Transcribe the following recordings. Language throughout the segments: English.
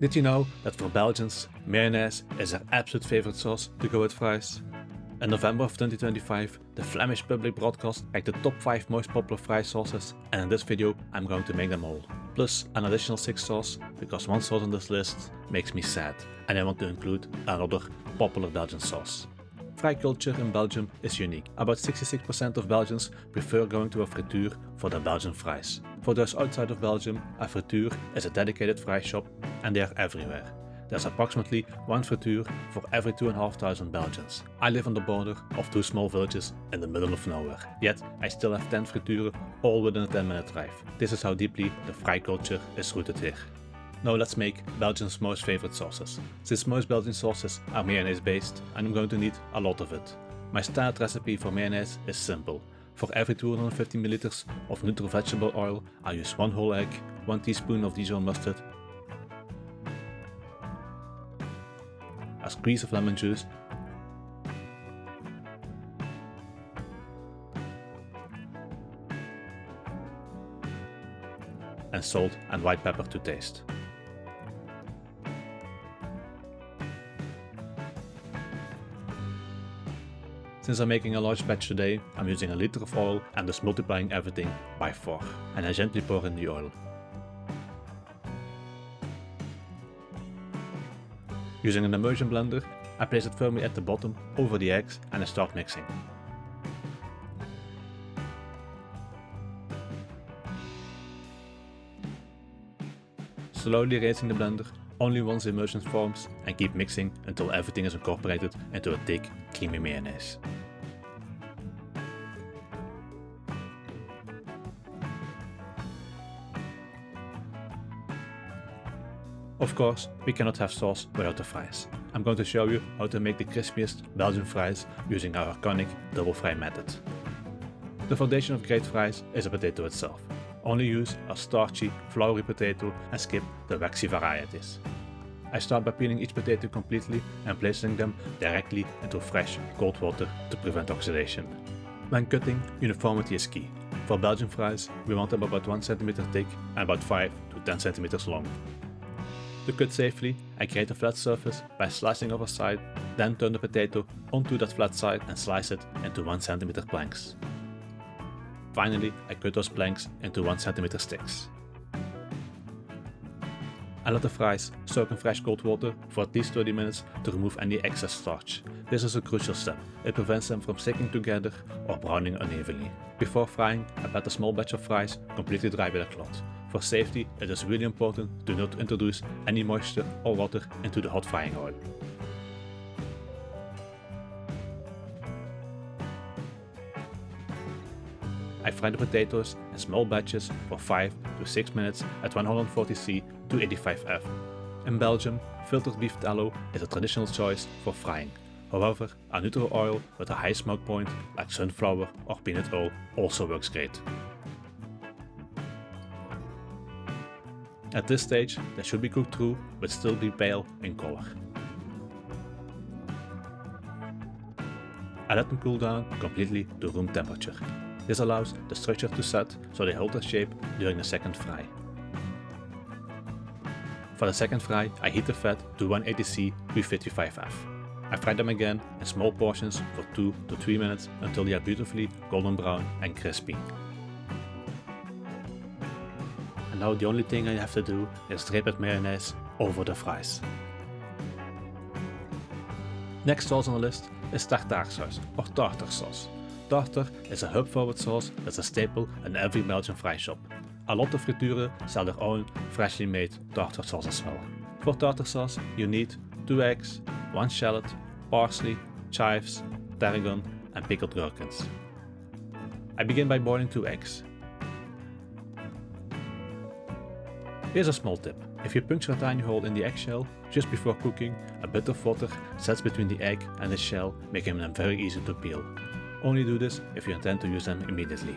Did you know that for Belgians, mayonnaise is their absolute favorite sauce to go with fries? In November of 2025, the Flemish public broadcast ranked the top 5 most popular fry sauces, and in this video I'm going to make them all. Plus an additional 6 sauces, because one sauce on this list makes me sad, and I want to include another popular Belgian sauce. Fry culture in Belgium is unique. About 66% of Belgians prefer going to a frituur for their Belgian fries. For those outside of Belgium, a frituur is a dedicated fry shop, and they are everywhere. There's approximately one frituur for every 2,500 Belgians. I live on the border of 2 small villages in the middle of nowhere, yet I still have 10 frituren all within a 10-minute drive. This is how deeply the fry culture is rooted here. Now let's make Belgium's most favorite sauces. Since most Belgian sauces are mayonnaise based, I'm going to need a lot of it. My standard recipe for mayonnaise is simple. For every 250 ml of neutral vegetable oil, I use 1 whole egg, 1 teaspoon of Dijon mustard, a squeeze of lemon juice, and salt and white pepper to taste. Since I'm making a large batch today, I'm using a liter of oil and just multiplying everything by 4, and I gently pour in the oil. Using an immersion blender, I place it firmly at the bottom over the eggs and I start mixing. Slowly raising the blender only once the immersion forms, and keep mixing until everything is incorporated into a thick, creamy mayonnaise. Of course, we cannot have sauce without the fries. I'm going to show you how to make the crispiest Belgian fries using our iconic double fry method. The foundation of great fries is a potato itself. Only use a starchy, floury potato and skip the waxy varieties. I start by peeling each potato completely and placing them directly into fresh, cold water to prevent oxidation. When cutting, uniformity is key. For Belgian fries, we want them about 1 cm thick and about 5 to 10 cm long. To cut safely, I create a flat surface by slicing off a side, then turn the potato onto that flat side and slice it into 1 cm planks. Finally, I cut those planks into 1 cm sticks. I let the fries soak in fresh cold water for at least 30 minutes to remove any excess starch. This is a crucial step. It prevents them from sticking together or browning unevenly. Before frying, I pat a small batch of fries completely dry with a cloth. For safety, it is really important to not introduce any moisture or water into the hot frying oil. I fry the potatoes in small batches for 5 to 6 minutes at 140°C to 85°F. In Belgium, filtered beef tallow is a traditional choice for frying. However, a neutral oil with a high smoke point like sunflower or peanut oil also works great. At this stage, they should be cooked through but still be pale in color. I let them cool down completely to room temperature. This allows the structure to set so they hold their shape during the second fry. For the second fry, I heat the fat to 180°C to 55°F. I fry them again in small portions for 2 to 3 minutes until they are beautifully golden brown and crispy. And now the only thing I have to do is drape with mayonnaise over the fries. Next sauce on the list is Tartar Sauce or Tartar Sauce. Tartar is a hub-forward sauce that's a staple in every Belgian fry shop. A lot of frituren sell their own freshly made tartar sauce as well. For tartar sauce you need 2 eggs, 1 shallot, parsley, chives, tarragon and pickled gherkins. I begin by boiling 2 eggs. Here's a small tip. If you puncture a tiny hole in the eggshell just before cooking, a bit of water sets between the egg and the shell, making them very easy to peel. Only do this if you intend to use them immediately.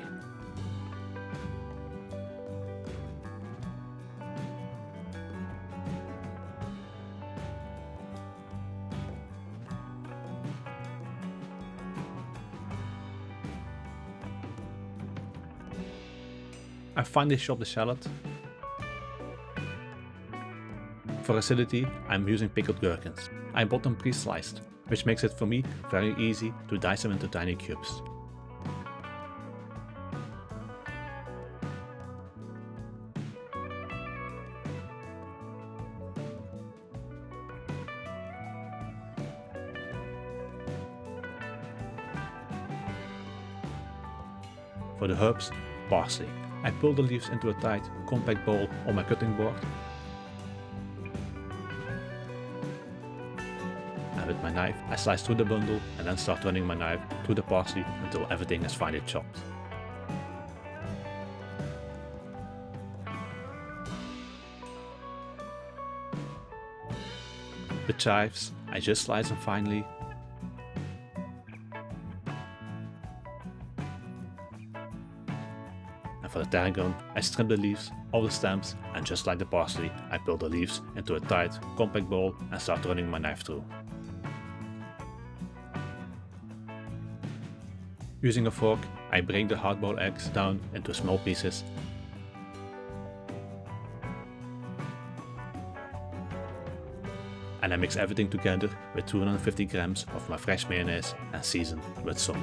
I finely chop the shallot For acidity, I'm using pickled gherkins. I bought them pre-sliced, which makes it for me very easy to dice them into tiny cubes. For the herbs, parsley. I pull the leaves into a tight, compact ball on my cutting board. And with my knife, I slice through the bundle and then start running my knife through the parsley until everything is finely chopped. The chives, I just slice them finely. And for the tarragon, I strip the leaves, all the stems, and just like the parsley, I pull the leaves into a tight, compact ball and start running my knife through. Using a fork, I break the hard-boiled eggs down into small pieces and I mix everything together with 250 grams of my fresh mayonnaise and season with salt.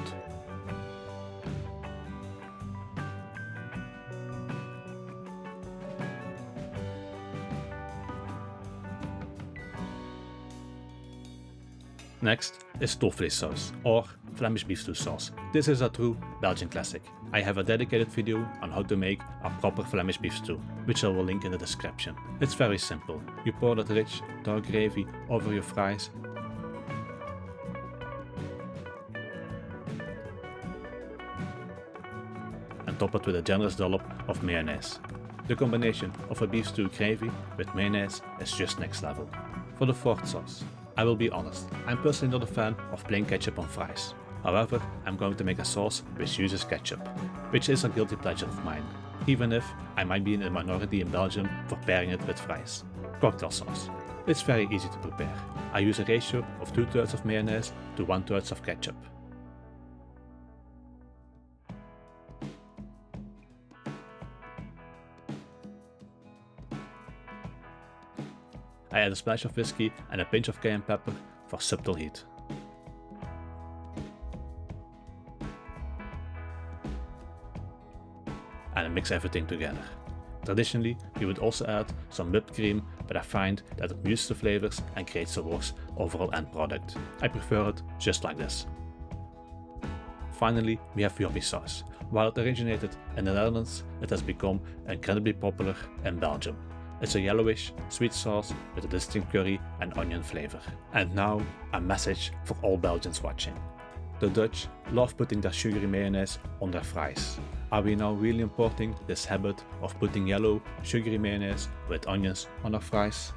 Next is Stoofvleessaus or Flemish beef stew sauce. This is a true Belgian classic. I have a dedicated video on how to make a proper Flemish beef stew, which I will link in the description. It's very simple. You pour that rich, dark gravy over your fries and top it with a generous dollop of mayonnaise. The combination of a beef stew gravy with mayonnaise is just next level. For the fourth sauce, I will be honest, I'm personally not a fan of plain ketchup on fries. However, I'm going to make a sauce which uses ketchup, which is a guilty pleasure of mine, even if I might be in the minority in Belgium for pairing it with fries. Tartar sauce. It's very easy to prepare. I use a ratio of 2/3 of mayonnaise to 1/3 of ketchup. I add a splash of whiskey and a pinch of cayenne pepper for subtle heat. And I mix everything together. Traditionally, you would also add some whipped cream, but I find that it mutes the flavors and creates a worse overall end product. I prefer it just like this. Finally, we have Joppie sauce. While it originated in the Netherlands, it has become incredibly popular in Belgium. It's a yellowish, sweet sauce with a distinct curry and onion flavor. And now, a message for all Belgians watching. The Dutch love putting their sugary mayonnaise on their fries. Are we now really importing this habit of putting yellow, sugary mayonnaise with onions on our fries?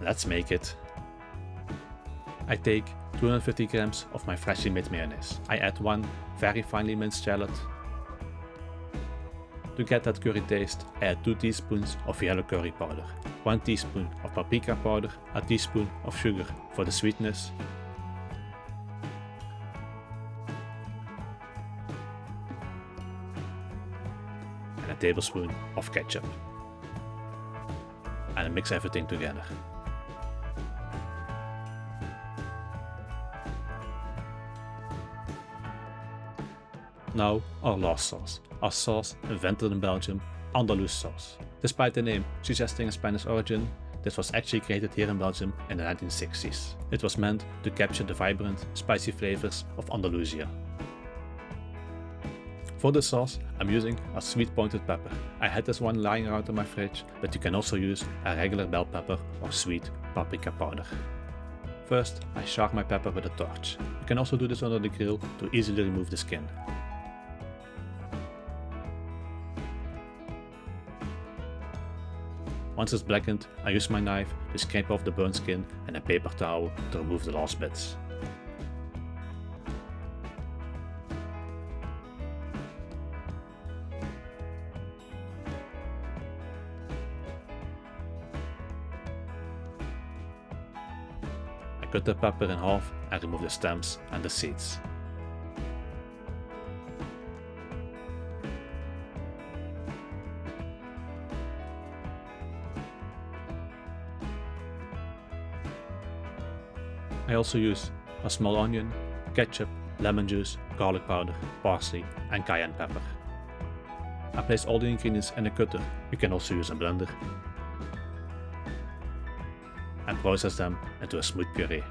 Let's make it. I take 250 grams of my freshly made mayonnaise. I add 1 very finely minced shallot. To get that curry taste, I add 2 teaspoons of yellow curry powder, 1 teaspoon of paprika powder, a teaspoon of sugar for the sweetness, and a tablespoon of ketchup. And I mix everything together. Now our last sauce. Our sauce invented in Belgium, Andalouse sauce. Despite the name suggesting a Spanish origin, this was actually created here in Belgium in the 1960s. It was meant to capture the vibrant, spicy flavors of Andalusia. For the sauce, I'm using a sweet pointed pepper. I had this one lying around in my fridge, but you can also use a regular bell pepper or sweet paprika powder. First, I char my pepper with a torch. You can also do this under the grill to easily remove the skin. Once it's blackened, I use my knife to scrape off the burnt skin and a paper towel to remove the last bits. I cut the pepper in half and remove the stems and the seeds. I also use a small onion, ketchup, lemon juice, garlic powder, parsley and cayenne pepper. I place all the ingredients in a cutter, you can also use a blender, and process them into a smooth puree.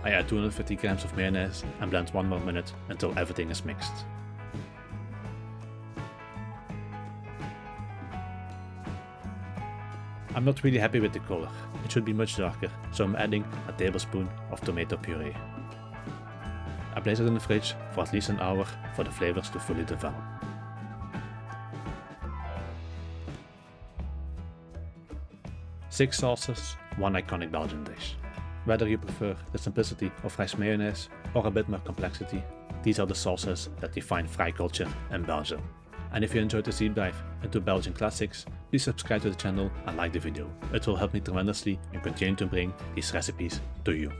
I add 250 grams of mayonnaise and blend 1 more minute until everything is mixed. I'm not really happy with the color, it should be much darker, so I'm adding a tablespoon of tomato puree. I place it in the fridge for at least an hour for the flavors to fully develop. Six sauces, one iconic Belgian dish. Whether you prefer the simplicity of fresh mayonnaise or a bit more complexity, these are the sauces that define fry culture in Belgium. And if you enjoyed this deep dive into Belgian classics, please subscribe to the channel and like the video. It will help me tremendously in continuing to bring these recipes to you.